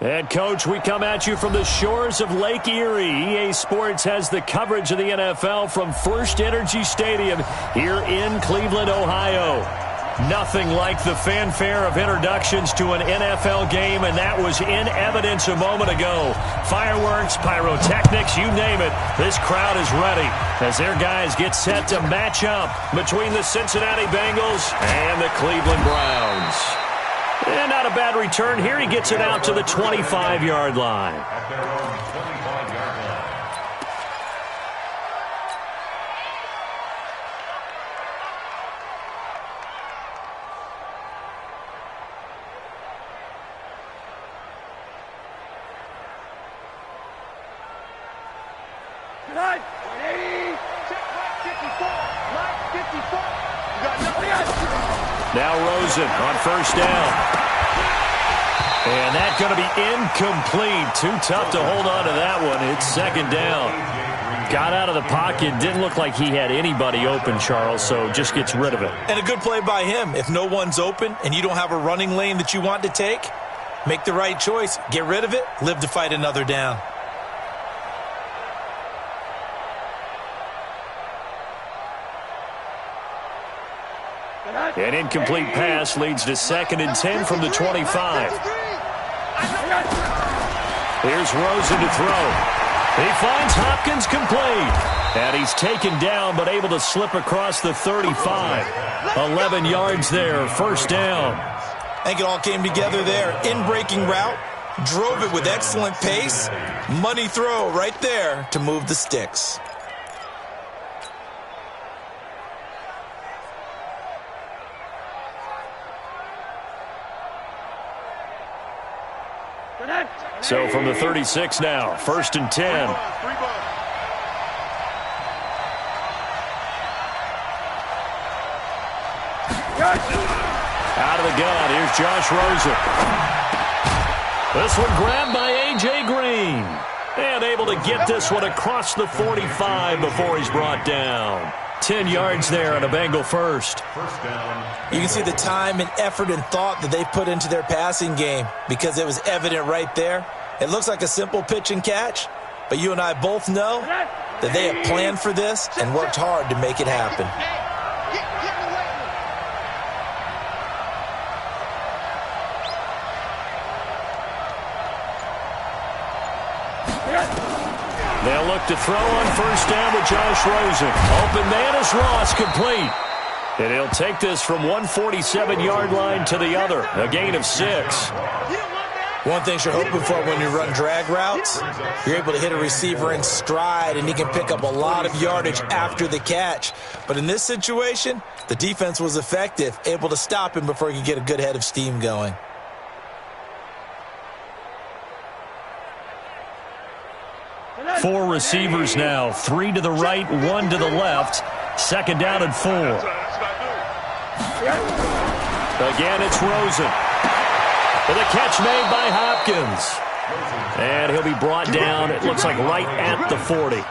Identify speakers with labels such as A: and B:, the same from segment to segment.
A: And, Coach, we come at you from the shores of Lake Erie. EA Sports has the coverage of the NFL from First Energy Stadium here in Cleveland, Ohio. Nothing like the fanfare of introductions to an NFL game, and that was in evidence a moment ago. Fireworks, pyrotechnics, you name it. This crowd is ready as their guys get set to match up between the Cincinnati Bengals and the Cleveland Browns. And not a bad return here. He gets it out to the 25-yard line. Now Rosen on first down. And that's going to be incomplete. Too tough to hold on to that one. It's second down. Got out of the pocket. Didn't look like he had anybody open, Charles, so just gets rid of it.
B: And a good play by him. If no one's open and you don't have a running lane that you want to take, make the right choice. Get rid of it. Live to fight another down.
A: An incomplete pass leads to 2nd and 10 from the 25. Here's Rosen to throw. He finds Hopkins complete. And he's taken down but able to slip across the 35. 11 yards there, first down.
B: I think it all came together there. In-breaking route, drove it with excellent pace. Money throw right there to move the sticks.
A: So from the 36 now, 1st and 10. Out of the gun, here's Josh Rosen. This one grabbed by A.J. Green. And able to get this one across the 45 before he's brought down. 10 yards there on a Bengal first.
B: You can see the time and effort and thought that they put into their passing game because it was evident right there. It looks like a simple pitch and catch, but you and I both know that they have planned for this and worked hard to make it happen.
A: They'll look to throw on first down with Josh Rosen. Open man is Ross, complete. And he'll take this from 147-yard line to the other. A gain of 6.
B: One thing you're hoping for when you run drag routes, you're able to hit a receiver in stride, and he can pick up a lot of yardage after the catch. But in this situation, the defense was effective, able to stop him before he could get a good head of steam going.
A: Four receivers now, 3 to the right, 1 to the left. 2nd down and 4. Again, it's Rosen. With a catch made by Hopkins. And he'll be brought down, it looks like right at the 40.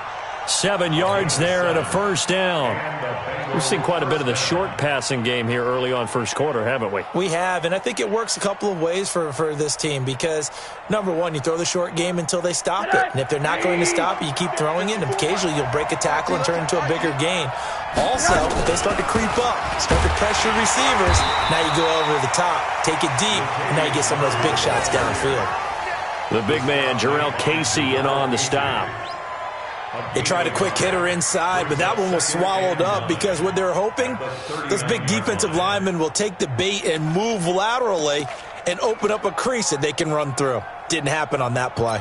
A: 7 yards there and a first down. We've seen quite a bit of the short passing game here early on first quarter, haven't we?
B: We have, and I think it works a couple of ways for this team because, number one, you throw the short game until they stop it. And if they're not going to stop it, you keep throwing it, and occasionally you'll break a tackle and turn it into a bigger gain. Also, if they start to creep up, start to pressure receivers, now you go over the top, take it deep, and now you get some of those big shots downfield.
A: The big man, Jarrell Casey, in on the stop.
B: They tried a quick hitter inside, but that one was swallowed up because what they're hoping, those big defensive linemen will take the bait and move laterally and open up a crease that they can run through. Didn't happen on that play.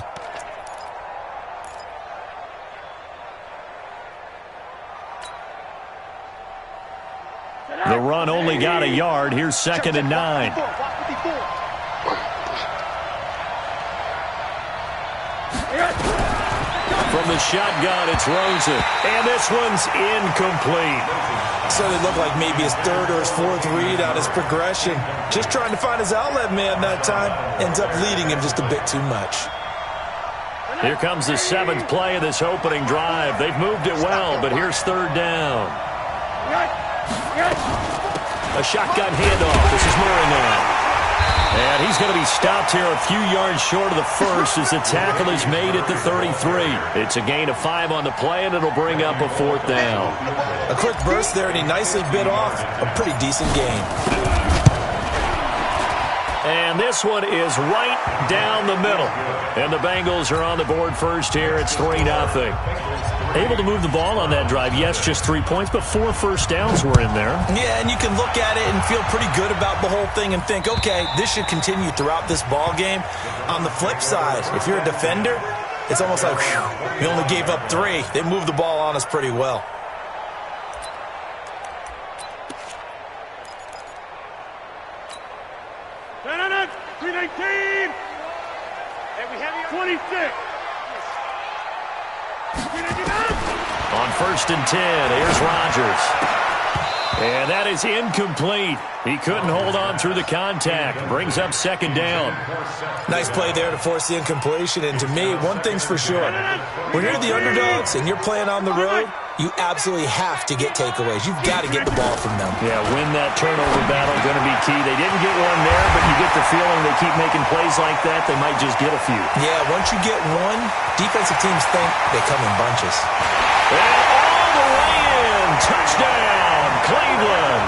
A: The run only got a yard. Here's 2nd and 9. From the shotgun, it's Rosen. And this one's incomplete.
B: So it looked like maybe his 3rd or his 4th read on his progression. Just trying to find his outlet man that time. Ends up leading him just a bit too much.
A: Here comes the 7th play of this opening drive. They've moved it well, but here's 3rd down. A shotgun handoff. This is Murray now. And he's going to be stopped here a few yards short of the first as the tackle is made at the 33. It's a gain of 5 on the play, and it'll bring up a 4th down.
B: A quick burst there, and he nicely bit off a pretty decent gain.
A: And this one is right down the middle. And the Bengals are on the board first here. It's 3-0. Able to move the ball on that drive. Yes, just 3 points, but 4 first downs were in there.
B: Yeah, and you can look at it and feel pretty good about the whole thing and think, okay, this should continue throughout this ball game. On the flip side, if you're a defender, it's almost like, whew, we only gave up 3. They moved the ball on us pretty well.
A: On 1st and 10, here's Rodgers. And that is incomplete. He couldn't hold on through the contact. Brings up 2nd down.
B: Nice play there to force the incompletion. And to me, one thing's for sure. When you're the underdogs and you're playing on the road, you absolutely have to get takeaways. You've got to get the ball from them.
A: Yeah, win that turnover battle, going to be key. They didn't get one there, but you get the feeling they keep making plays like that, they might just get a few.
B: Yeah, once you get one, defensive teams think they come in bunches.
A: And all the way in. Touchdown, Cleveland.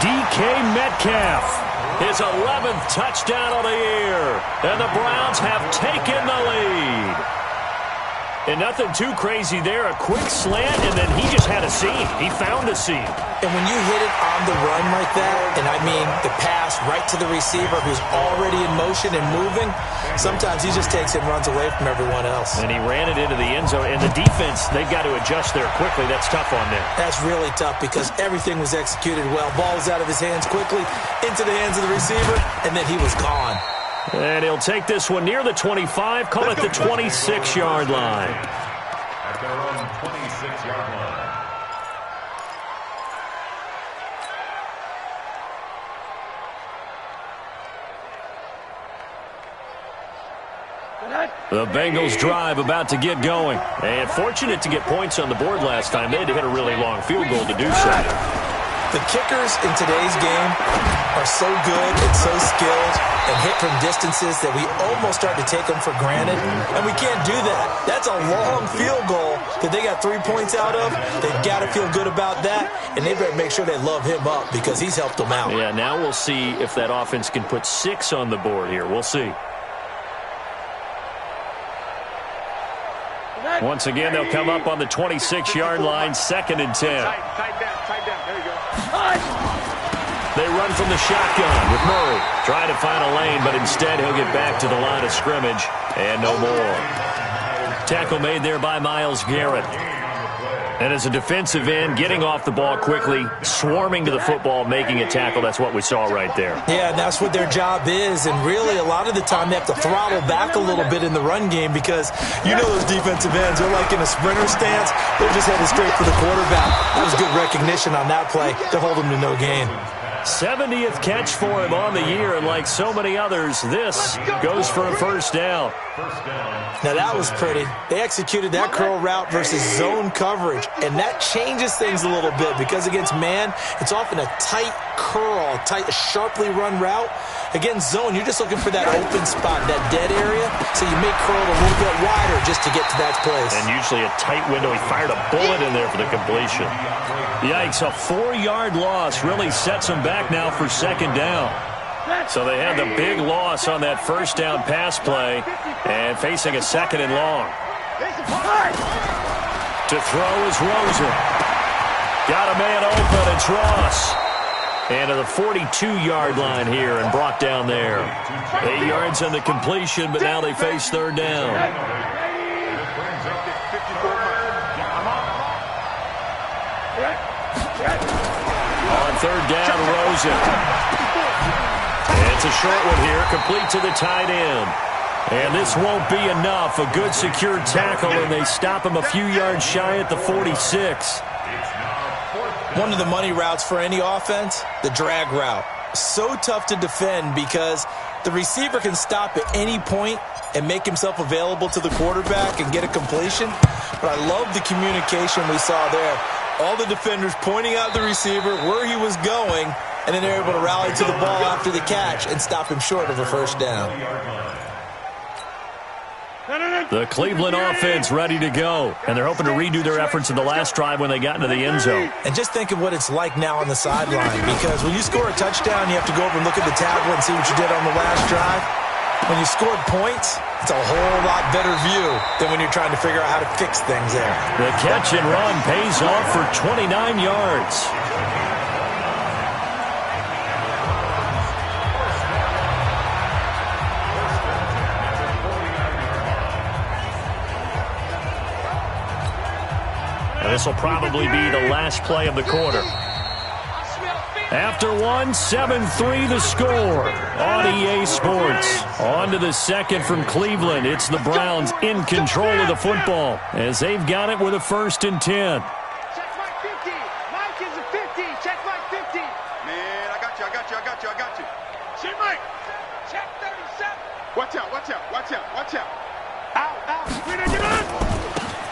A: DK Metcalf. His 11th touchdown of the year. And the Browns have taken the lead. And nothing too crazy there. A quick slant, and then he just had a seam. He found a seam.
B: And when you hit it on the run like that, and I mean the pass right to the receiver who's already in motion and moving, sometimes he just takes it and runs away from everyone else.
A: And he ran it into the end zone. And the defense, they've got to adjust there quickly. That's tough on them.
B: That's really tough because everything was executed well. Ball was out of his hands quickly, into the hands of the receiver, and then he was gone.
A: And he'll take this one near the 25, call it the 26-yard line.
C: At their own 26-yard line.
A: The Bengals drive about to get going. And fortunate to get points on the board last time. They had to hit a really long field goal to do so.
B: The kickers in today's game are so good and so skilled and hit from distances that we almost start to take them for granted, and we can't do that. That's a long field goal that they got 3 points out of. They've got to feel good about that, and they better make sure they love him up because he's helped them out.
A: Yeah, now we'll see if that offense can put 6 on the board here. We'll see. Once again, they'll come up on the 26-yard line, 2nd and 10.
D: Tight down. There you go.
A: They run from the shotgun with Murray. Trying to find a lane, but instead he'll get back to the line of scrimmage and no more. Tackle made there by Myles Garrett. And as a defensive end, getting off the ball quickly, swarming to the football, making a tackle, that's what we saw right there.
B: Yeah, and that's what their job is. And really, a lot of the time, they have to throttle back a little bit in the run game because you know those defensive ends, they're like in a sprinter stance. They're just headed straight for the quarterback. That was good recognition on that play to hold him to no gain.
A: 70th catch for him on the year, and like so many others, this goes for a 1st down.
B: Now that was pretty. They executed that curl route versus zone coverage, and that changes things a little bit because against man, it's often a tight curl, tight, sharply run route. Against zone, you're just looking for that open spot, that dead area, so you make curl a little bit wider just to get to that place.
A: And usually a tight window. He fired a bullet in there for the completion. Yikes, a 4-yard loss really sets them back now for 2nd down. So they had the big loss on that 1st down pass play and facing a 2nd and long. To throw is Rosen. Got a man open, it's Ross. And to the 42-yard line here and brought down there. 8 yards on the completion, but now they face 3rd down. On 3rd down, Rosen. And it's a short one here, complete to the tight end. And this won't be enough. A good secure tackle, and they stop him a few yards shy at the 46.
B: One of the money routes for any offense, the drag route. So tough to defend because the receiver can stop at any point and make himself available to the quarterback and get a completion. But I love the communication we saw there. All the defenders pointing out the receiver, where he was going, and then they're able to rally to the ball after the catch and stop him short of a first down.
A: The Cleveland offense ready to go, and they're hoping to redo their efforts in the last drive when they got into the end zone.
B: And just think of what it's like now on the sideline, because when you score a touchdown, you have to go over and look at the tablet and see what you did on the last drive. When you scored points, it's a whole lot better view than when you're trying to figure out how to fix things there.
A: The catch and run pays off for 29 yards. This will probably be the last play of the quarter. After one, 7-3 the score on EA Sports. On to the second from Cleveland. It's the Browns in control of the football as they've got it with a 1st and 10.
D: Check Mike 50. Mike is a 50. Check Mike 50. Man, I got you. Check Mike. Check 37. Watch out. Out.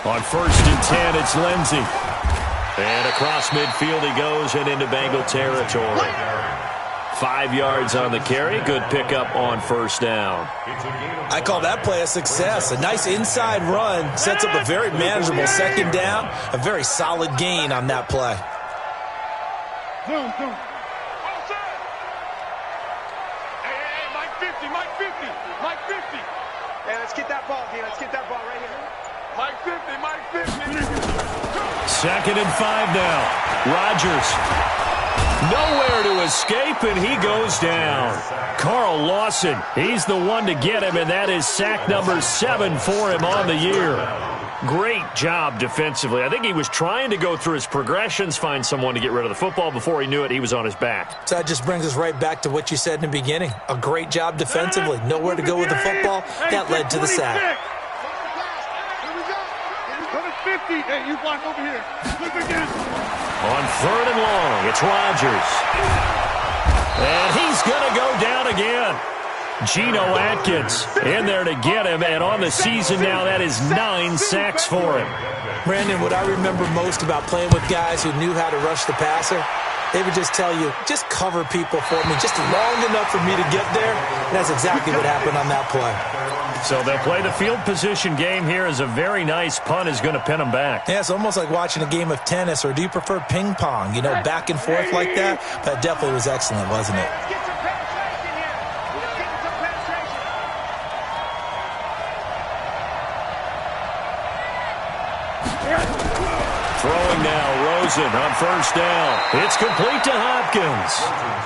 A: On 1st and 10, it's Lindsey. And across midfield he goes and into Bengal territory. 5 yards on the carry. Good pickup on 1st down.
B: I call that play a success. A nice inside run sets up a very manageable 2nd down. A very solid gain on that play.
D: Zoom. Hey, Mike 50. Hey, let's get that ball, D. Let's get that ball right here. Mike 50.
A: 2nd and 5 now. Rodgers. Nowhere to escape, and he goes down. Carl Lawson, he's the one to get him, and that is sack number 7 for him on the year. Great job defensively. I think he was trying to go through his progressions, find someone to get rid of the football. Before he knew it, he was on his back.
B: So that just brings us right back to what you said in the beginning. A great job defensively. Nowhere to go with the football. That led to the sack.
D: 50. Hey, you block over here. Look again.
A: On 3rd and long, it's Rodgers. And he's going to go down again. Geno Atkins in there to get him, and on the season now, that is 9 sacks for him.
B: Brandon, what I remember most about playing with guys who knew how to rush the passer, they would just tell you, just cover people for me, just long enough for me to get there. And that's exactly what happened on that play.
A: So they'll play the field position game here as a very nice punt is going to pin them back.
B: Yeah, it's almost like watching a game of tennis, or do you prefer ping pong? You know, back and forth like that? That definitely was excellent, wasn't it?
D: Let's get some penetration here. Let's get some penetration.
A: Throwing now, Rosen on 1st down. It's complete to Hopkins.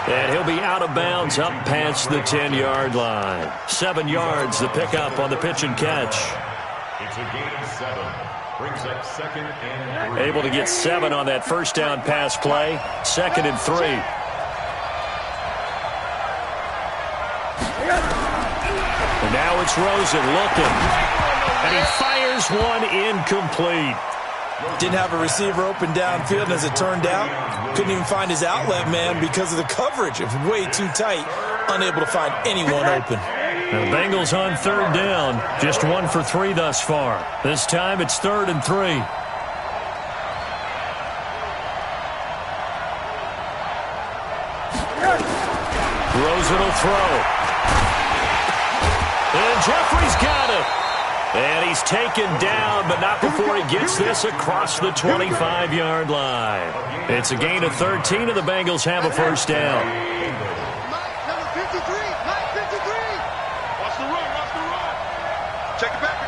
A: And he'll be out of bounds up past the 10-yard line. 7 yards, the pickup on the pitch and catch.
C: It's a gain of 7. Brings up 2nd and 3.
A: Able to get 7 on that 1st down pass play. 2nd and 3. And now it's Rosen looking. And he fires one incomplete.
B: Didn't have a receiver open downfield, and as it turned out, couldn't even find his outlet man because of the coverage. It was way too tight, unable to find anyone open.
A: The Bengals on 3rd down, just 1 for 3 thus far. This time it's 3rd and 3. Rosen will throw. And Jeffrey's got it. And he's taken down, but not before he gets this across the 25-yard line. It's a gain of 13, and the Bengals have a 1st down.
D: Mike, number 53. Mike, 53. Watch the run. Check it back.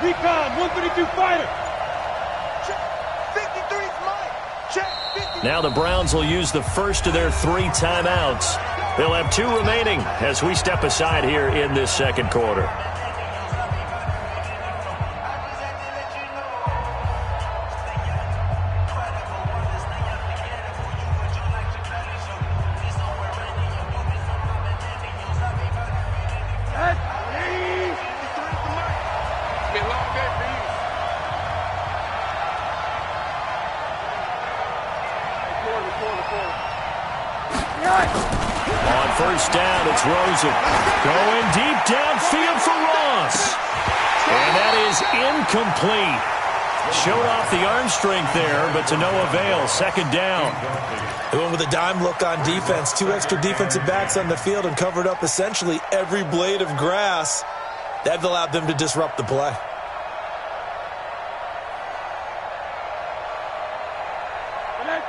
D: Recon, 132 fighter. Check. 53's Mike. Check. 53.
A: Now the Browns will use the first of their 3 timeouts. They'll have 2 remaining as we step aside here in this 2nd quarter. On 1st down, it's Rosen. Going deep downfield for Ross. And that is incomplete. Showed off the arm strength there, but to no avail. Second down.
B: They went with a dime look on defense. 2 extra defensive backs on the field and covered up essentially every blade of grass. That allowed them to disrupt the play.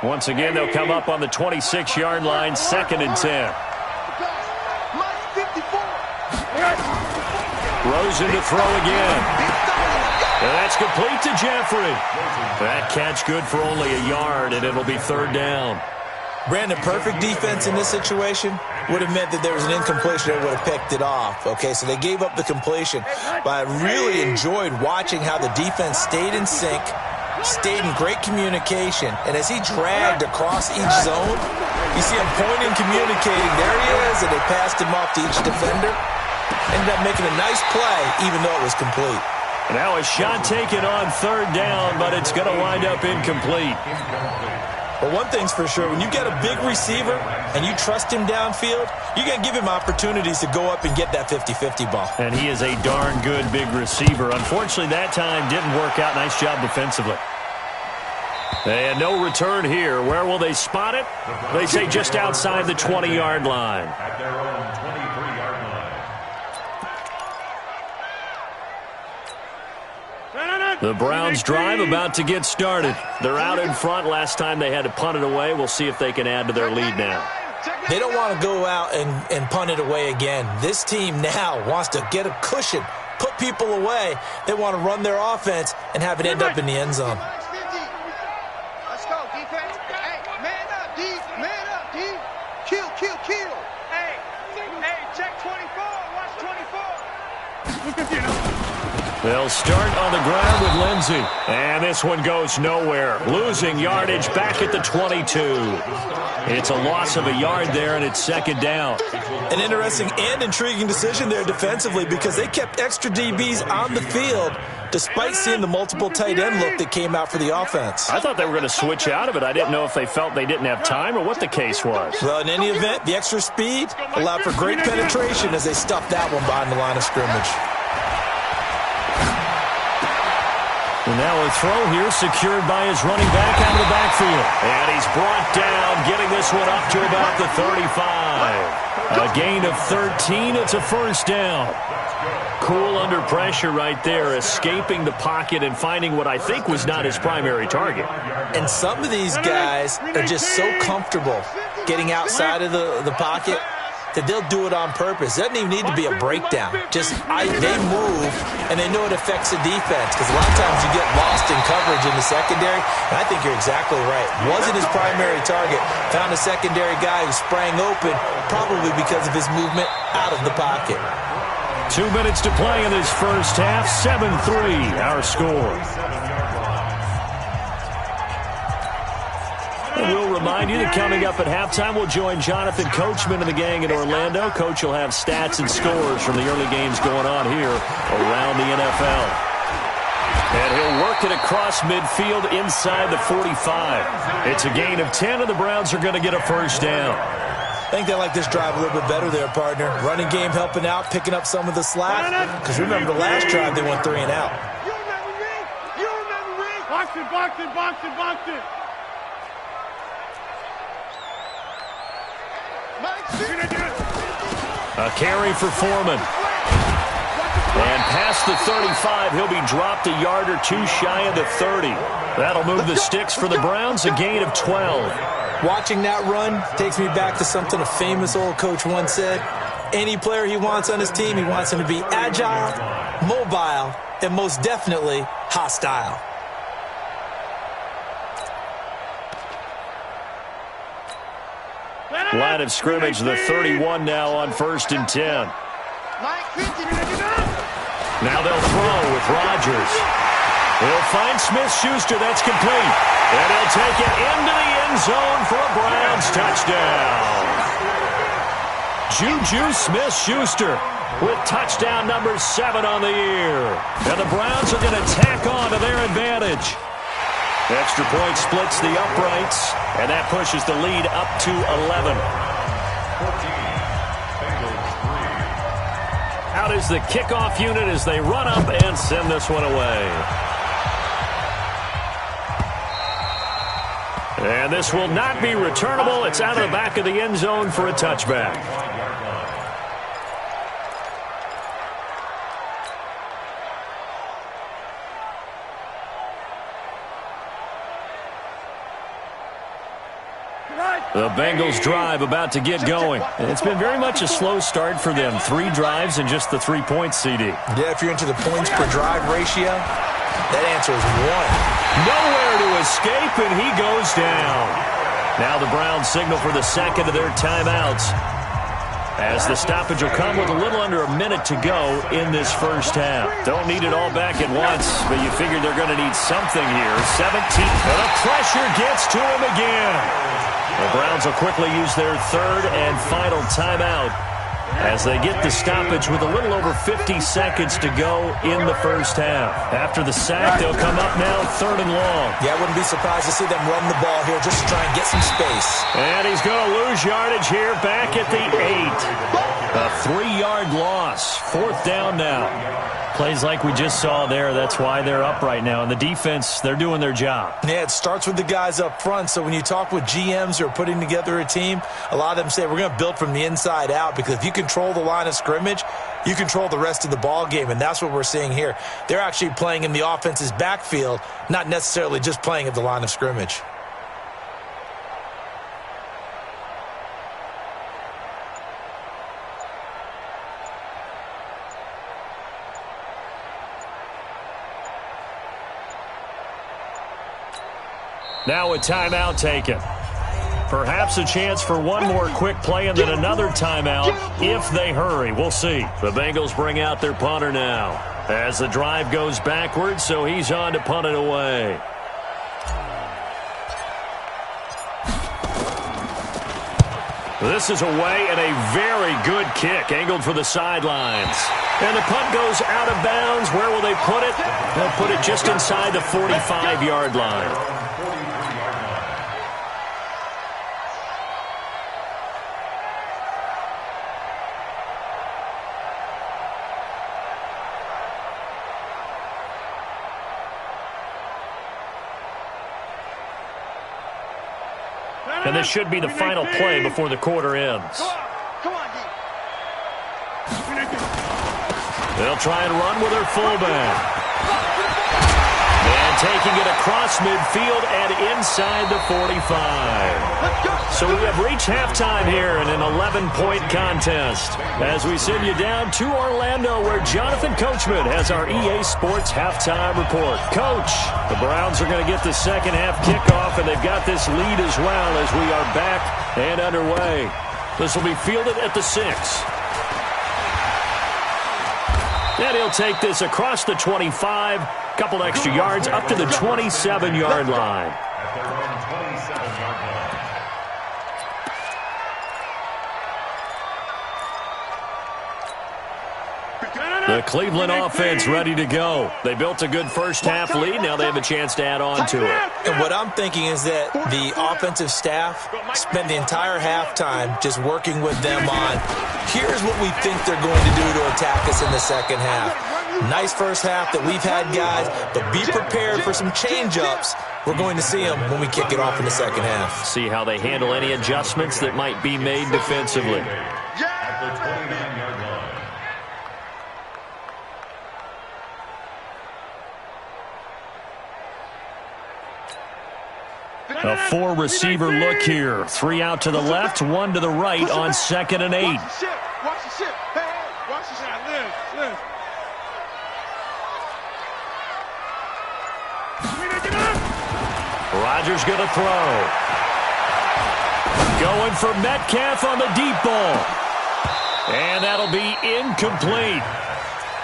A: Once again, they'll come up on the 26-yard line, 2nd and 10. Rosen to throw again. And that's complete to Jeffrey. That catch good for only a yard, and it'll be 3rd down.
B: Brandon, perfect defense in this situation would have meant that there was an incompletion that would have picked it off. Okay, so they gave up the completion. But I really enjoyed watching how the defense stayed in sync, stayed in great communication, and as he dragged across each zone, you see him pointing, communicating. There he is, and they passed him off to each defender. Ended up making a nice play, even though it was complete.
A: Now a shot taken on 3rd down, but it's going to wind up incomplete.
B: But one thing's for sure, when you get a big receiver and you trust him downfield, you're going to give him opportunities to go up and get that 50-50 ball.
A: And he is a darn good big receiver. Unfortunately, that time didn't work out. Nice job defensively. And no return here. Where will they spot it? They say just outside the 20-yard line.
C: At their own 23-yard line.
A: The Browns drive about to get started. They're out in front. Last time they had to punt it away. We'll see if they can add to their lead now.
B: They don't want to go out and punt it away again. This team now wants to get a cushion, put people away. They want to run their offense and have it end up in the end zone.
D: Let's go, defense. Hey, man up, D. Man up, D. Kill, kill, kill. Hey, check 24. Watch 24.
A: They'll start on the ground with Lindsey. And this one goes nowhere. Losing yardage back at the 22. It's a loss of a yard there, and it's 2nd down.
B: An interesting and intriguing decision there defensively because they kept extra DBs on the field despite seeing the multiple tight end look that came out for the offense.
A: I thought they were going to switch out of it. I didn't know if they felt they didn't have time or what the case was.
B: Well, in any event, the extra speed allowed for great penetration as they stuffed that one behind the line of scrimmage.
A: And now a throw here secured by his running back out of the backfield. And he's brought down, getting this one up to about the 35. A gain of 13. It's a 1st down. Cool under pressure right there, escaping the pocket and finding what I think was not his primary target.
B: And some of these guys are just so comfortable getting outside of the pocket that they'll do it on purpose. It doesn't even need to be a breakdown. They move, and they know it affects the defense because a lot of times you get lost in coverage in the secondary, and I think you're exactly right. Wasn't his primary target. Found a secondary guy who sprang open, probably because of his movement out of the pocket.
A: 2 minutes to play in this first half. 7-3, our score. We'll remind you that coming up at halftime, we'll join Jonathan Coachman and the gang in Orlando. Coach will have stats and scores from the early games going on here around the NFL. And he'll work it across midfield inside the 45. It's a gain of 10, and the Browns are going to get a 1st down.
B: I think they like this drive a little bit better there, partner. Running game helping out, picking up some of the slack. Because remember, the last drive, they went 3 and out.
D: You remember me? You remember me? Box it, box it, box it, box it.
A: A carry for Foreman. And past the 35, he'll be dropped a yard or two shy of the 30. That'll move the sticks for the Browns, a gain of 12.
B: Watching that run takes me back to something a famous old coach once said. Any player he wants on his team, he wants him to be agile, mobile, and most definitely hostile.
A: Line of scrimmage, the 31 now on 1st and 10. Now they'll throw with Rodgers. He'll find Smith-Schuster. That's complete. And he'll take it into the end zone for a Browns touchdown. Juju Smith-Schuster with touchdown number 7 on the year. And the Browns are going to tack on to their advantage. Extra point splits the uprights, and that pushes the lead up to 11.
C: 14,
A: Out is the kickoff unit as they run up and send this one away. And this will not be returnable. It's out of the back of the end zone for a touchback. The Bengals drive about to get going. It's been very much a slow start for them. 3 drives and just the 3 points, CD.
B: Yeah, if you're into the points per drive ratio, that answer is 1.
A: Nowhere to escape, and he goes down. Now the Browns signal for the second of their timeouts, as the stoppage will come with a little under a minute to go in this first half. Don't need it all back at once, but you figure they're going to need something here. 17, and the pressure gets to him again. The Browns will quickly use their third and final timeout as they get the stoppage with a little over 50 seconds to go in the first half. After the sack, they'll come up now 3rd and long.
B: Yeah, I wouldn't be surprised to see them run the ball here just to try and get some space.
A: And he's going to lose yardage here back at the 8. A 3-yard loss. 4th down now. Plays like we just saw there, that's why they're up right now. And the defense, they're doing their job.
B: Yeah, it starts with the guys up front. So when you talk with GMs who are putting together a team, a lot of them say we're going to build from the inside out, because if you control the line of scrimmage, you control the rest of the ball game, and that's what we're seeing here. They're actually playing in the offense's backfield, not necessarily just playing at the line of scrimmage.
A: Now a timeout taken. Perhaps a chance for one more quick play and then another timeout if they hurry. We'll see. The Bengals bring out their punter now as the drive goes backwards, so he's on to punt it away. This is away and a very good kick angled for the sidelines. And the punt goes out of bounds. Where will they put it? They'll put it just inside the 45-yard line. And this should be the final play before the quarter ends.
D: Come on, D.
A: They'll try and run with their fullback. And taking it across midfield and inside the 45. So we have reached halftime here in an 11-point contest as we send you down to Orlando, where Jonathan Coachman has our EA Sports halftime report. Coach, the Browns are going to get the second half kickoff, and they've got this lead as well as we are back and underway. This will be fielded at the 6. And he'll take this across the 25, couple extra yards up to the 27-yard line.
C: At their own 27-yard line.
A: The Cleveland offense ready to go. They built a good first half lead. Now they have a chance to add on to it.
B: And what I'm thinking is that the offensive staff spent the entire halftime just working with them on, here's what we think they're going to do to attack us in the second half. Nice first half that we've had, guys, but be prepared for some change-ups. We're going to see them when we kick it off in the second half.
A: See how they handle any adjustments that might be made defensively.
C: At the 29-yard line.
A: A 4-receiver look here. 3 out to the left, 1 to the right on 2nd and 8.
D: Watch the ship. Watch the ship. Hey, hey, watch the ship. Live.
A: Rodgers going to throw. Going for Metcalf on the deep ball. And that'll be incomplete.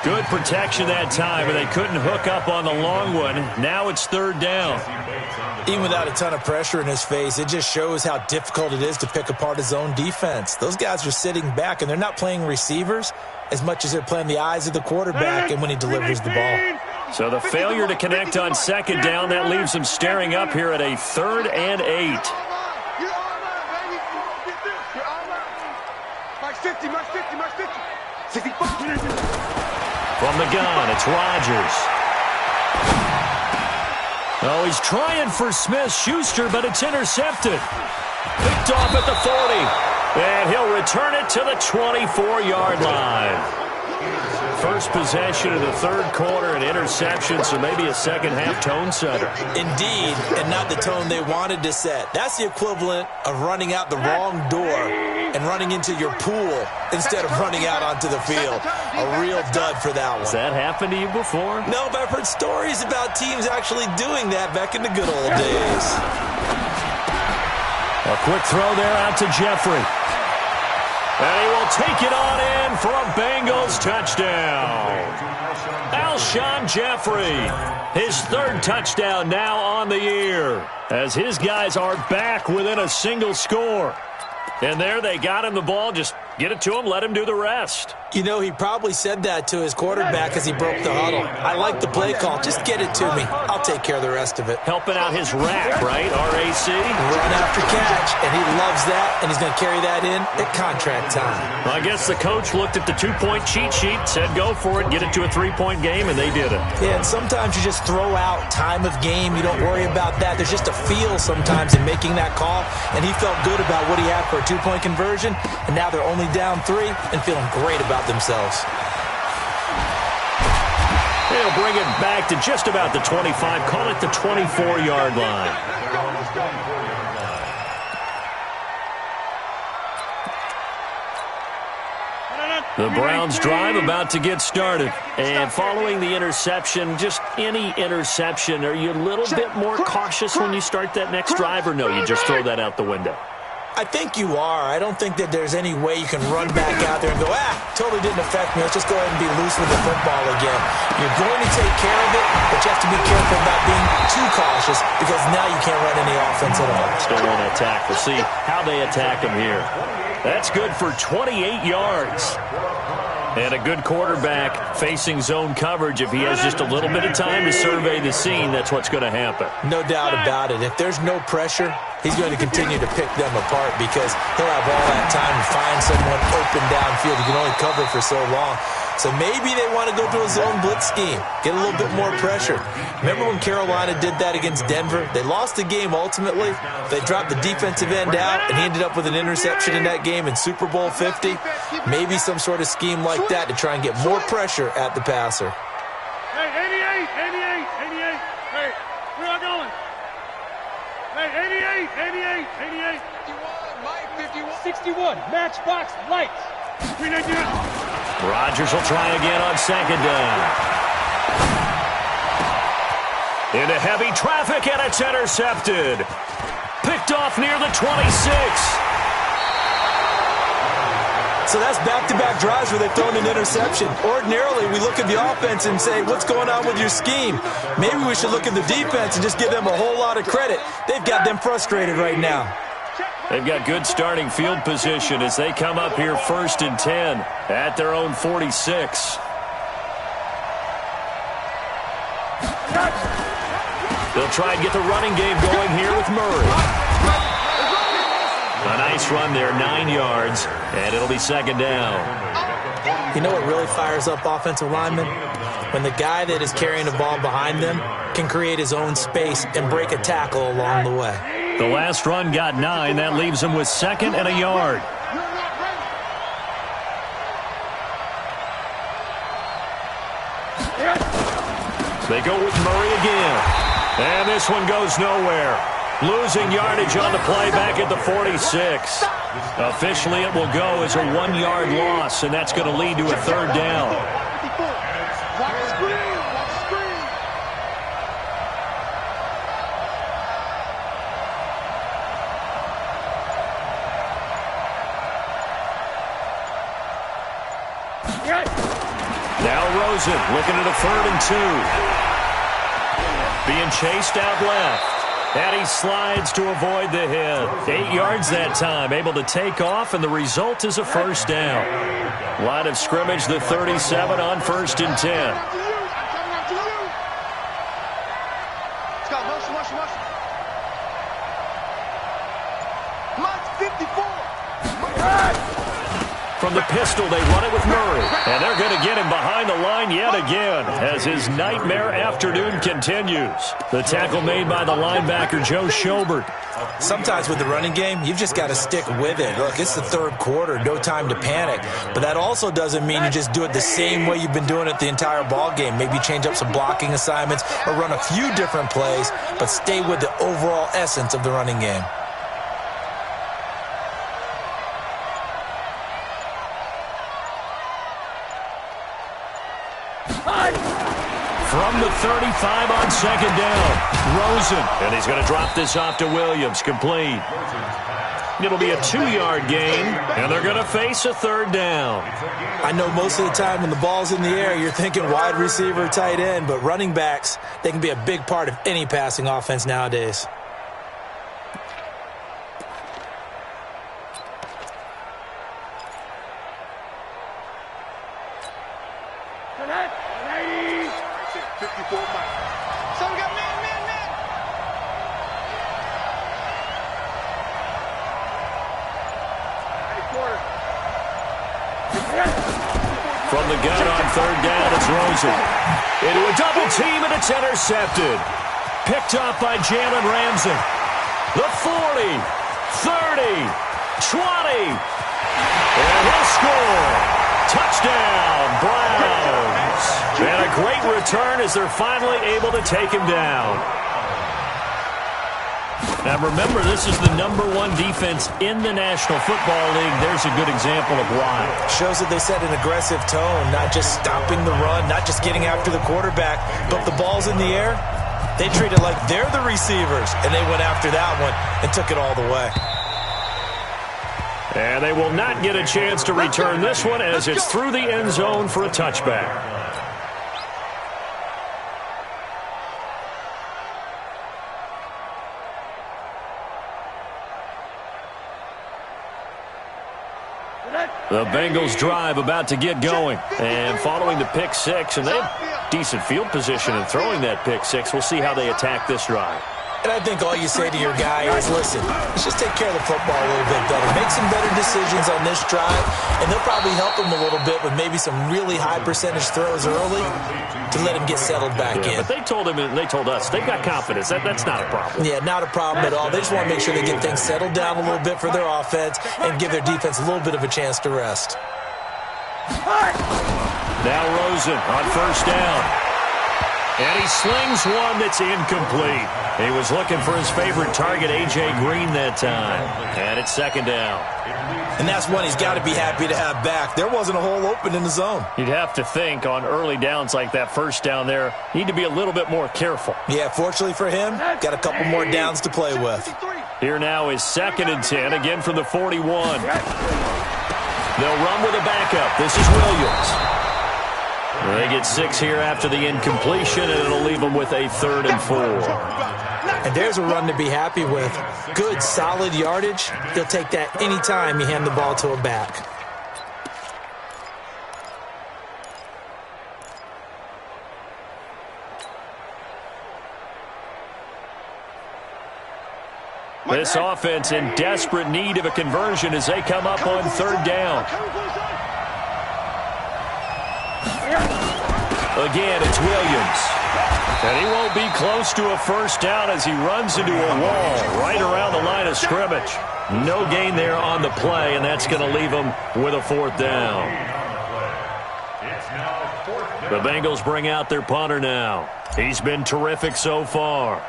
A: Good protection that time, and they couldn't hook up on the long one. Now it's 3rd down.
B: Even without a ton of pressure in his face, it just shows how difficult it is to pick apart his own defense. Those guys are sitting back, and they're not playing receivers as much as they're playing the eyes of the quarterback and when he delivers the ball.
A: So the failure to connect on 2nd down, that leaves them staring up here at a 3rd and 8.
D: You're all mine, baby. Get this. You're all mine. March 50, March 50, March 50. 65.
A: From the gun, it's Rodgers. Oh, he's trying for Smith-Schuster, but it's intercepted. Picked off at the 40. And he'll return it to the 24-yard line. First possession of the third quarter, an interception, so maybe a second-half tone setter.
B: Indeed, and not the tone they wanted to set. That's the equivalent of running out the wrong door and running into your pool instead of running out onto the field. A real dud for that one.
A: Has that happened to you before?
B: No, but I've heard stories about teams actually doing that back in the good old days.
A: A quick throw there out to Jeffrey. And he will take it on in for a Bengals touchdown. Alshon Jeffrey, his third touchdown now on the year, as his guys are back within a single score. And there they got him the ball. Just get it to him, let him do the rest.
B: You know, he probably said that to his quarterback as he broke the huddle. I like the play call. Just get it to me. I'll take care of the rest of it.
A: Helping out his rack, right? R-A-C?
B: Run after catch, and he loves that, and he's going to carry that in at contract time.
A: Well, I guess the coach looked at the two-point cheat sheet, said go for it, get it to a three-point game, and they did it.
B: Yeah, and sometimes you just throw out time of game. You don't worry about that. There's just a feel sometimes in making that call, and he felt good about what he had for a two-point conversion, and now they're only down 3 and feeling great about themselves.
A: They'll bring it back to just about the 25, call it the 24-yard line. The Browns drive about to get started. And following the interception, just any interception, are you a little bit more cautious when you start that next drive, or no, you just throw that out the window?
B: I think you are. I don't think that there's any way you can run back out there and go, totally didn't affect me. Let's just go ahead and be loose with the football again. You're going to take care of it, but you have to be careful about being too cautious because now you can't run any offense at all.
A: Still want to attack. We'll see how they attack him here. That's good for 28 yards. And a good quarterback facing zone coverage. If he has just a little bit of time to survey the scene, that's what's going to happen.
B: No doubt about it. If there's no pressure, he's going to continue to pick them apart because he'll have all that time to find someone open downfield. He can only cover for so long. So maybe they want to go to a zone blitz scheme, get a little bit more pressure. Remember when Carolina did that against Denver? They lost the game ultimately. They dropped the defensive end out, and he ended up with an interception in that game in Super Bowl 50. Maybe some sort of scheme like that to try and get more pressure at the passer.
D: Hey, 88. Hey, where are going? Hey, 88. 51, Mike, 51. 61, matchbox lights. 399.
A: Rodgers will try again on second down. Into heavy traffic, and it's intercepted. Picked off near the 26.
B: So that's back-to-back drives where they've thrown an interception. Ordinarily, we look at the offense and say, what's going on with your scheme? Maybe we should look at the defense and just give them a whole lot of credit. They've got them frustrated right now.
A: They've got good starting field position as they come up here 1st and 10 at their own 46. They'll try and get the running game going here with Murray. A nice run there, 9 yards, and it'll be second down.
B: You know what really fires up offensive linemen? When the guy that is carrying the ball behind them can create his own space and break a tackle along the way.
A: The last run got 9. That leaves him with 2nd and a yard. They go with Murray again. And this one goes nowhere. Losing yardage on the play back at the 46. Officially, it will go as a 1-yard loss, and that's going to lead to a third down. Now Rosen looking at a 3rd and 2. Being chased out left. And he slides to avoid the hit. 8 yards that time, able to take off, and the result is a first down. Line of scrimmage, the 37 on 1st and 10. from the pistol. They run it with Murray. And they're going to get him behind the line yet again as his nightmare afternoon continues. The tackle made by the linebacker, Joe Schobert.
B: Sometimes with the running game, you've just got to stick with it. Look, it's the third quarter, no time to panic. But that also doesn't mean you just do it the same way you've been doing it the entire ball game. Maybe change up some blocking assignments or run a few different plays, but stay with the overall essence of the running game.
A: From the 35 on second down, Rosen. And he's going to drop this off to Williams, complete. It'll be a 2-yard gain, and they're going to face a third down.
B: I know most of the time when the ball's in the air, you're thinking wide receiver, tight end, but running backs, they can be a big part of any passing offense nowadays.
A: From the gun on third down, it's Rosen. Into a double team, and it's intercepted. Picked up by Jalen Ramsey. The 40, 30, 20. And he'll score. Touchdown, Browns. And a great return as they're finally able to take him down. Now remember, this is the #1 defense in the National Football League. There's a good example of why.
B: Shows that they set an aggressive tone, not just stopping the run, not just getting after the quarterback, but the ball's in the air. They treat it like they're the receivers, and they went after that one and took it all the way.
A: And they will not get a chance to return this one as it's through the end zone for a touchback. The Bengals drive about to get going. And following the pick six, and they have decent field position in throwing that pick six. We'll see how they attack this drive.
B: And I think all you say to your guy is, listen, let's just take care of the football a little bit better. Make some better decisions on this drive, and they'll probably help him a little bit with maybe some really high percentage throws early to let him get settled back in.
A: But they told him and they told us they've got confidence. That's not a problem.
B: Yeah, not a problem at all. They just want to make sure they get things settled down a little bit for their offense and give their defense a little bit of a chance to rest.
A: Now Rosen on first down. And he slings one that's incomplete. He was looking for his favorite target, A.J. Green, that time. And it's second down.
B: And that's one he's got to be happy to have back. There wasn't a hole open in the zone.
A: You'd have to think on early downs like that first down there, need to be a little bit more careful.
B: Yeah, fortunately for him, got a couple more downs to play with.
A: Here now is 2nd and 10, again from the 41. They'll run with a backup. This is Williams. They get 6 here after the incompletion, and it'll leave them with a 3rd and 4.
B: And there's a run to be happy with. Good, solid yardage. He'll take that anytime you hand the ball to a back.
A: This offense in desperate need of a conversion as they come up on 3rd down. Again, it's Williams. And he won't be close to a first down as he runs into a wall right around the line of scrimmage. No gain there on the play, and that's going to leave him with a 4th down. The Bengals bring out their punter now. He's been terrific so far.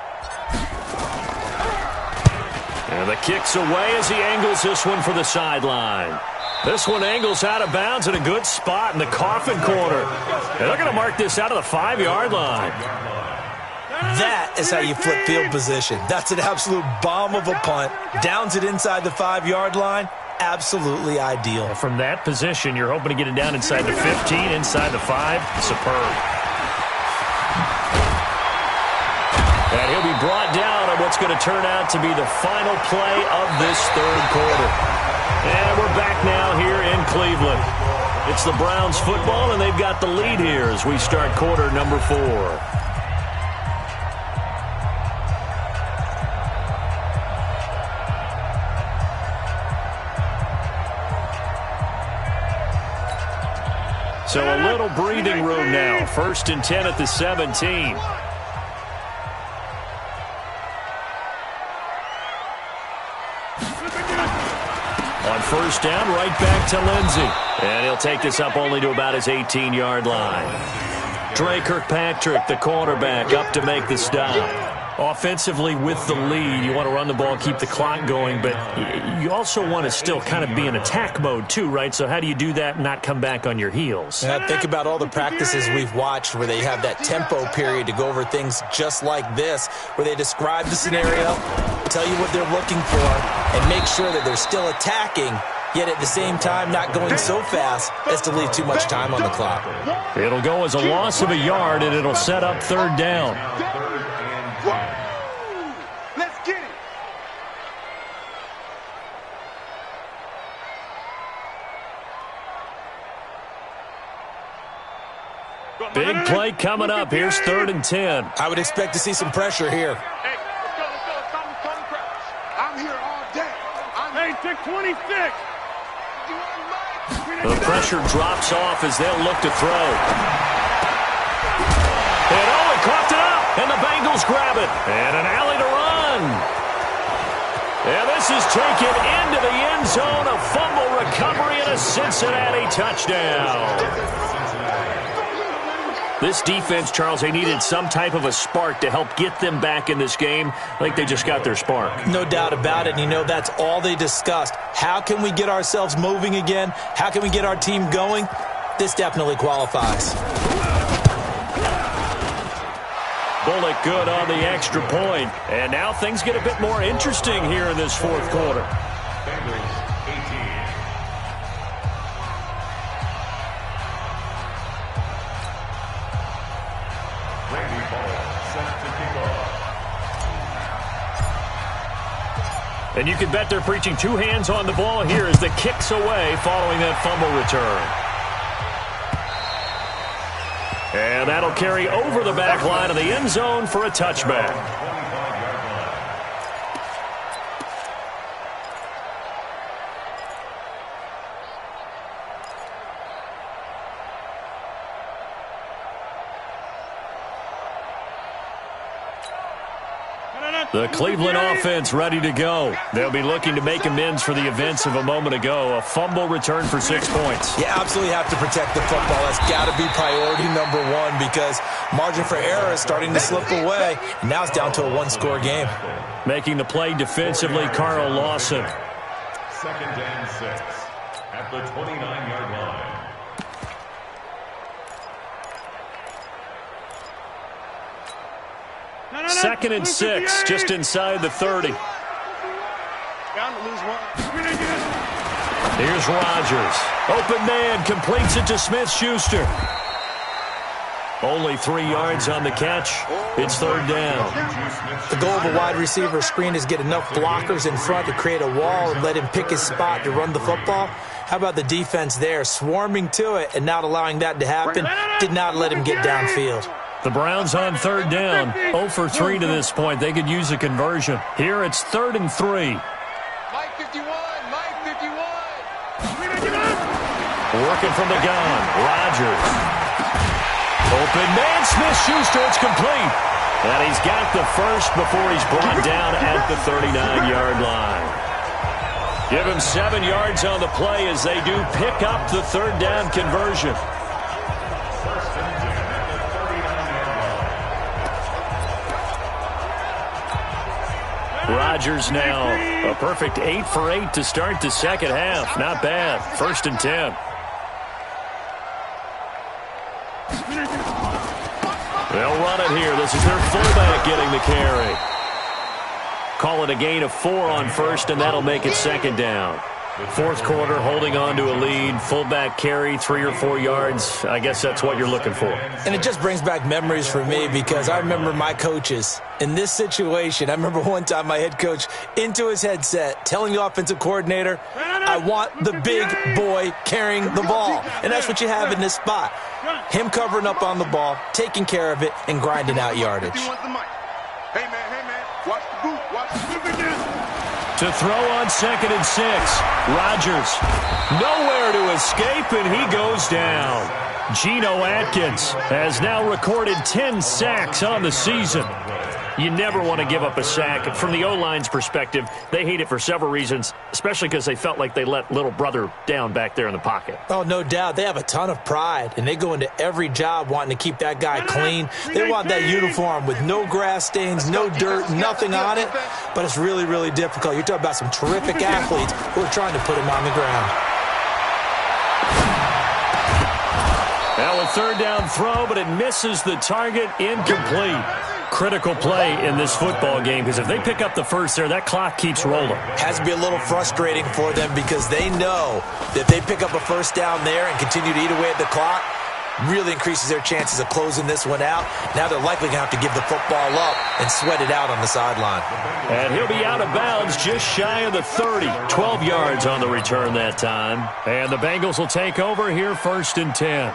A: And the kick's away as he angles this one for the sideline. This one angles out of bounds in a good spot in the coffin corner. And they're going to mark this out of the 5-yard line.
B: That is how you flip field position. That's an absolute bomb of a punt. Downs it inside the 5-yard line. Absolutely ideal.
A: From that position, you're hoping to get it down inside the 15, inside the 5. Superb. And he'll be brought down on what's going to turn out to be the final play of this 3rd quarter. And we're back now here in Cleveland. It's the Browns football, and they've got the lead here as we start quarter number 4. So a little breathing room now. 1st and 10 at the 17. On 1st down, right back to Lindsey. And he'll take this up only to about his 18-yard line. Dre Kirkpatrick, the cornerback, up to make the stop. Offensively with the lead, you want to run the ball, keep the clock going, but you also want to still kind of be in attack mode too, right? So how do you do that and not come back on your heels?
B: Think about all the practices we've watched where they have that tempo period to go over things just like this, where they describe the scenario, tell you what they're looking for, and make sure that they're still attacking, yet at the same time not going so fast as to leave too much time on the clock.
A: It'll go as a loss of a yard, and it'll set up 3rd down.
D: Let's get it.
A: Big play coming up. Here's 3rd and 10.
B: I would expect to see some pressure here.
D: Hey, let's go. I'm here all day. Hey, take 26.
A: The pressure drops off as they'll look to throw. And he coughed it up, and the Bengals grab it. And an alley to run. And this is taken into the end zone. A fumble recovery and a Cincinnati touchdown. This defense, Charles, they needed some type of a spark to help get them back in this game. I think they just got their spark.
B: No doubt about it. And, that's all they discussed. How can we get ourselves moving again? How can we get our team going? This definitely qualifies.
A: Bullock good on the extra point. And now things get a bit more interesting here in this 4th quarter. And you can bet they're preaching 2 hands on the ball here as the kick's away following that fumble return. And that'll carry over the back line of the end zone for a touchback. The Cleveland offense ready to go. They'll be looking to make amends for the events of a moment ago. A fumble return for 6 points.
B: You absolutely have to protect the football. That's got to be priority number 1 because margin for error is starting to slip away. And now it's down to a 1-score game.
A: Making the play defensively, Carl Lawson.
C: 2nd and 6 at the 29-yard line.
A: 2nd and 6, just inside the 30. Here's Rodgers. Open man, completes it to Smith-Schuster. Only 3 yards on the catch. It's 3rd down.
B: The goal of a wide receiver screen is get enough blockers in front to create a wall and let him pick his spot to run the football. How about the defense there, swarming to it and not allowing that to happen? Did not let him get downfield.
A: The Browns on 3rd down. 0 for 3 to this point. They could use a conversion. Here it's 3rd and 3.
D: Mike 51, Mike 51.
A: Working from the gun. Rodgers. Open man, Smith-Schuster. It's complete. And he's got the first before he's brought down at the 39-yard line. Give him 7 yards on the play as they do pick up the 3rd down conversion. Rodgers now a perfect 8 for 8 to start the 2nd half. Not bad. 1st and 10. They'll run it here. This is their fullback getting the carry. Call it a gain of 4 on 1st, and that'll make it 2nd down. 4th quarter, holding on to a lead. Fullback carry, 3 or 4 yards. I guess that's what you're looking for.
B: And it just brings back memories for me because I remember my coaches in this situation. I remember one time my head coach into his headset telling the offensive coordinator, I want the big boy carrying the ball. And that's what you have in this spot. Him covering up on the ball, taking care of it, and grinding out yardage.
D: Hey, man, watch the boot, watch the boot.
A: To throw on 2nd and 6. Rodgers nowhere to escape, and he goes down. Geno Atkins has now recorded 10 sacks on the season. You never want to give up a sack. From the O-line's perspective, they hate it for several reasons, especially because they felt like they let little brother down back there in the pocket.
B: Oh, no doubt. They have a ton of pride, and they go into every job wanting to keep that guy clean. They want that uniform with no grass stains, no dirt, nothing on it. But it's really, really difficult. You're talking about some terrific athletes who are trying to put him on the ground.
A: Now a third down throw, but it misses the target, incomplete. Critical play in this football game because if they pick up the first there, that clock keeps rolling.
B: Has to be a little frustrating for them because they know that if they pick up a first down there and continue to eat away at the clock, really increases their chances of closing this one out. Now they're likely going to have to give the football up and sweat it out on the sideline.
A: And he'll be out of bounds just shy of the 30. 12 yards on the return that time. And the Bengals will take over here 1st and 10.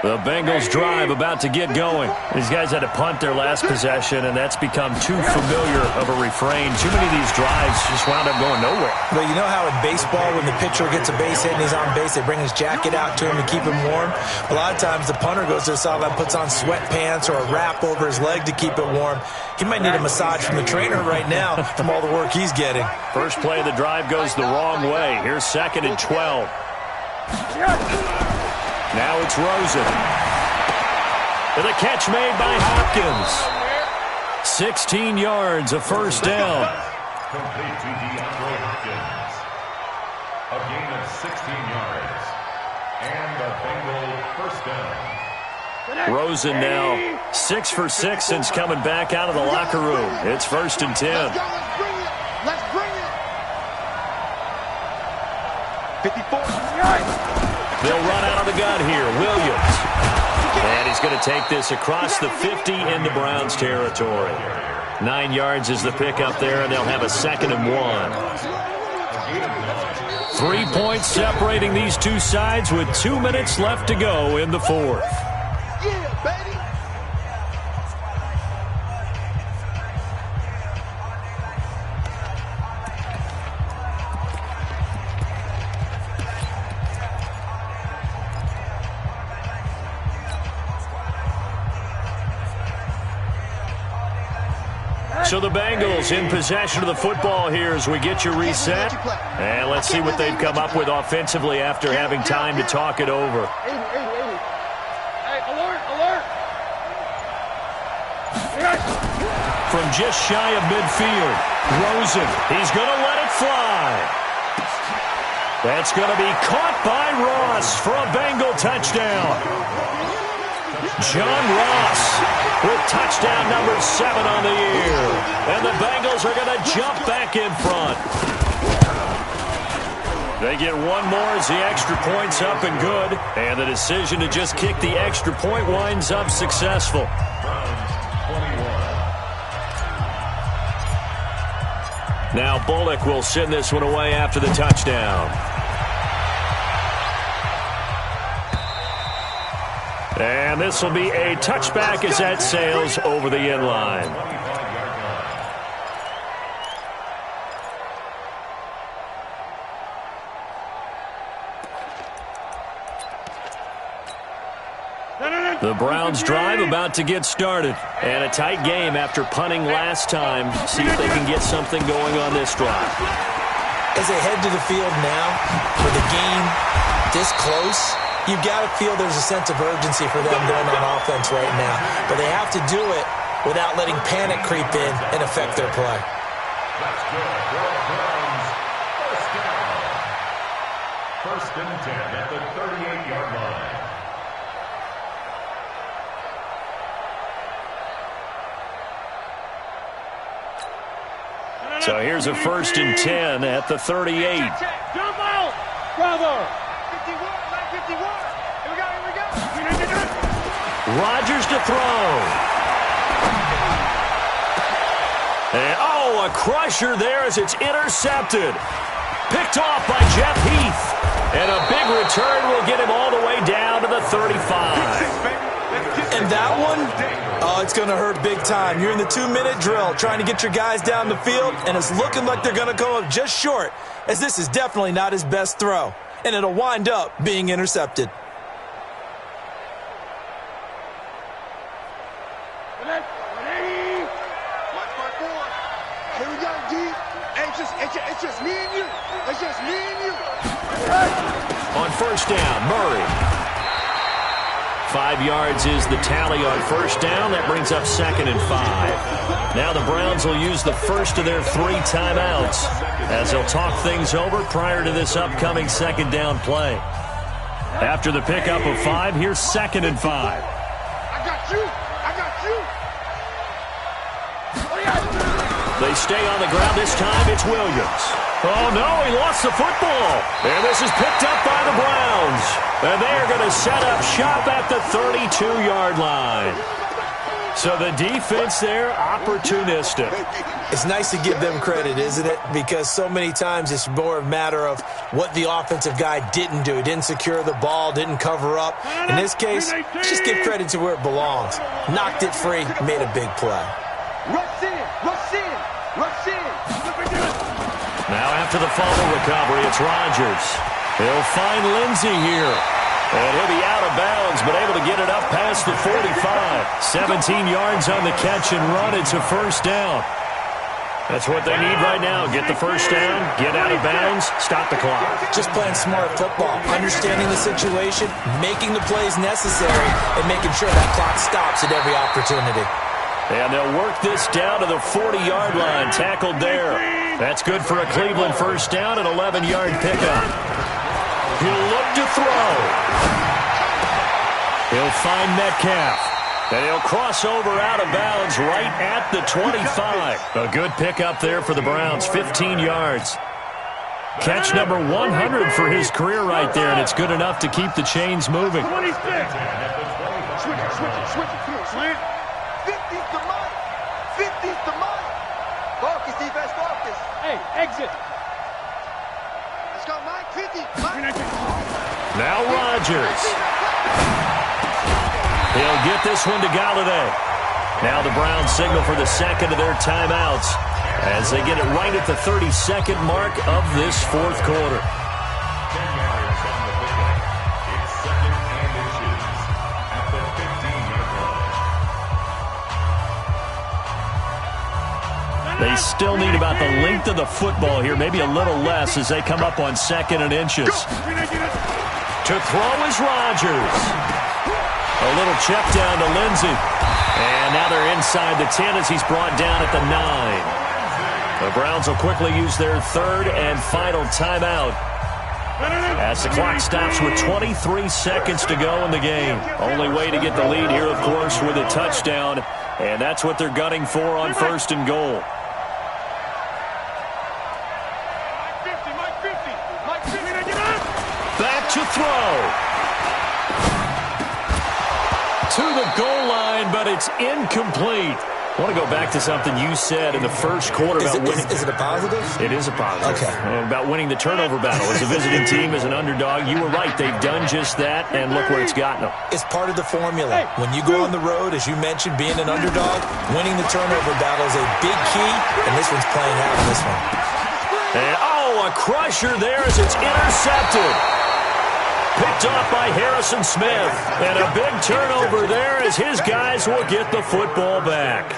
A: The Bengals drive about to get going. These guys had to punt their last possession, and that's become too familiar of a refrain. Too many of these drives just wound up going nowhere.
B: Well, you know how in baseball, when the pitcher gets a base hit and he's on base, they bring his jacket out to him to keep him warm? A lot of times the punter goes to the sideline, puts on sweatpants or a wrap over his leg to keep it warm. He might need a massage from the trainer right now from all the work he's getting.
A: First play of the drive goes the wrong way. Here's 2nd and 12. Now it's Rosen. With a catch made by Hopkins. 16 yards, a first down.
C: Complete to DeAndre Hopkins. A gain of 16 yards. And a Bengal first down.
A: Rosen now 6 for 6 since coming back out of the locker room. It's 1st and 10.
D: Let's bring it. 54 yards.
A: They'll run out of the gun here. Williams. And he's going to take this across the 50 into Browns territory. 9 yards is the pickup there, and they'll have a 2nd and 1. 3 points separating these two sides with 2 minutes left to go in the 4th.
D: Yeah, baby.
A: So the Bengals in possession of the football here as we get you reset. And let's see what they've come up with offensively after having time to talk it over.
D: 80. Hey, alert.
A: From just shy of midfield, Rosen, he's going to let it fly. That's going to be caught by Ross for a Bengal touchdown. John Ross with touchdown number 7 on the year. And the Bengals are going to jump back in front. They get one more as the extra point's up and good. And the decision to just kick the extra point winds up successful. Now Bullock will send this one away after the touchdown. And this will be a touchback as that sails over the end line. The Browns drive about to get started. And a tight game after punting last time. See if they can get something going on this drive.
B: As they head to the field now, with the game this close, you've got to feel there's a sense of urgency for them going on offense right now. But they have to do it without letting panic creep in and affect their play.
C: That's good. First and 10 at the 38-yard line.
A: So here's a 1st and 10 at the 38.
D: Jump out, brother. 51. Here we go.
A: Rodgers to throw. And, a crusher there as it's intercepted. Picked off by Jeff Heath. And a big return will get him all the way down to the 35.
B: And that one, oh, it's going to hurt big time. You're in the 2-minute drill trying to get your guys down the field, and it's looking like they're going to come up just short, as this is definitely not his best throw, and it'll wind up being intercepted.
D: Here we go, D. It's just me and you. It's just me and you.
A: On first down, Murray. 5 yards is the tally on first down. That brings up 2nd and 5. Now the Browns will use the first of their 3 timeouts as they'll talk things over prior to this upcoming 2nd down play. After the pickup of 5, here's 2nd and 5.
D: I got you.
A: They stay on the ground. This time it's Williams. Oh, no, he lost the football. And this is picked up by the Browns. And they're going to set up shop at the 32-yard line. So the defense there, opportunistic.
B: It's nice to give them credit, isn't it? Because so many times it's more a matter of what the offensive guy didn't do. He didn't secure the ball, didn't cover up. In this case, just give credit to where it belongs. Knocked it free, made a big play.
D: Rush in.
A: Now after the fumble recovery, it's Rodgers. He'll find Lindsey here. And he'll be out of bounds, but able to get it up past the 45. 17 yards on the catch and run. It's a first down. That's what they need right now. Get the first down, get out of bounds, stop the clock.
B: Just playing smart football, understanding the situation, making the plays necessary, and making sure that clock stops at every opportunity.
A: And they'll work this down to the 40-yard line. Tackled there. That's good for a Cleveland first down, an 11-yard pickup. He'll look to throw. He'll find Metcalf. And he'll cross over out of bounds right at the 25. A good pickup there for the Browns, 15 yards. Catch number 100 for his career right there, and it's good enough to keep the chains moving.
D: Switch it. Slant. 50's the money. 50's the money. Focus, defense, focus. Hey, exit. Let's go, Mike. 50.
A: Now Rodgers. He'll get this one to Galladay. Now the Browns signal for the second of their timeouts as they get it right at the 32nd mark of this fourth quarter. They still need about the length of the football here, maybe a little less as they come up on 2nd and inches. To throw is Rodgers. A little check down to Lindsey. And now they're inside the 10 as he's brought down at the 9. The Browns will quickly use their third and final timeout as the clock stops with 23 seconds to go in the game. Only way to get the lead here, of course, with a touchdown. And that's what they're gunning for on 1st and goal. Back to throw. To the goal line, but it's incomplete. I want to go back to something you said in the first quarter about winning.
B: Is it a positive?
A: It is a positive.
B: Okay.
A: About winning the turnover battle. As a visiting team, as an underdog, you were right. They've done just that, and look where it's gotten them.
B: It's part of the formula. When you go on the road, as you mentioned, being an underdog, winning the turnover battle is a big key, and this one's playing out in this one.
A: And, a crusher there as it's intercepted. Picked off by Harrison Smith. And a big turnover there as his guys will get the football back.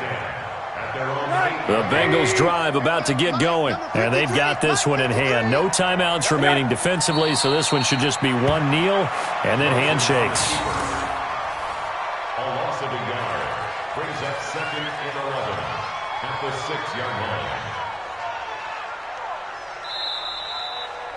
A: The Bengals drive about to get going. And they've got this one in hand. No timeouts remaining defensively, so this one should just be one kneel and then handshakes.
C: A loss of a yard brings up 2nd and 11 at the 6-yard line.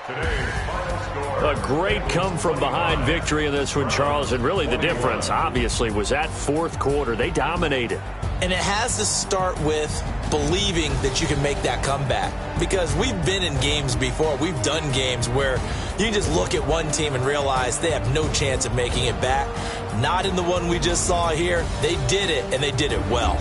C: Today's final score.
A: A great come-from-behind victory in this one, Charles, and really the difference, obviously, was that fourth quarter. They dominated.
B: And it has to start with believing that you can make that comeback. Because we've been in games before. We've done games where you can just look at one team and realize they have no chance of making it back. Not in the one we just saw here. They did it, and they did it well.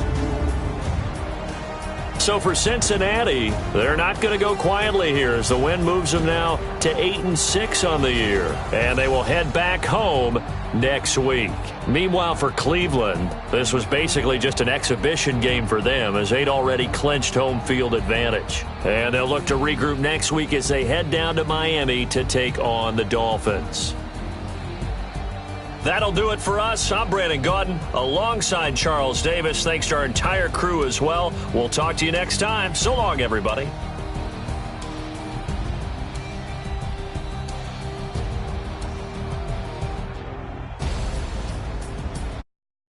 A: So for Cincinnati, they're not going to go quietly here as the win moves them now to 8-6 on the year. And they will head back home next week. Meanwhile, for Cleveland, this was basically just an exhibition game for them as they'd already clinched home field advantage. And they'll look to regroup next week as they head down to Miami to take on the Dolphins. That'll do it for us. I'm Brandon Gaudin alongside Charles Davis. Thanks to our entire crew as well. We'll talk to you next time. So long, everybody.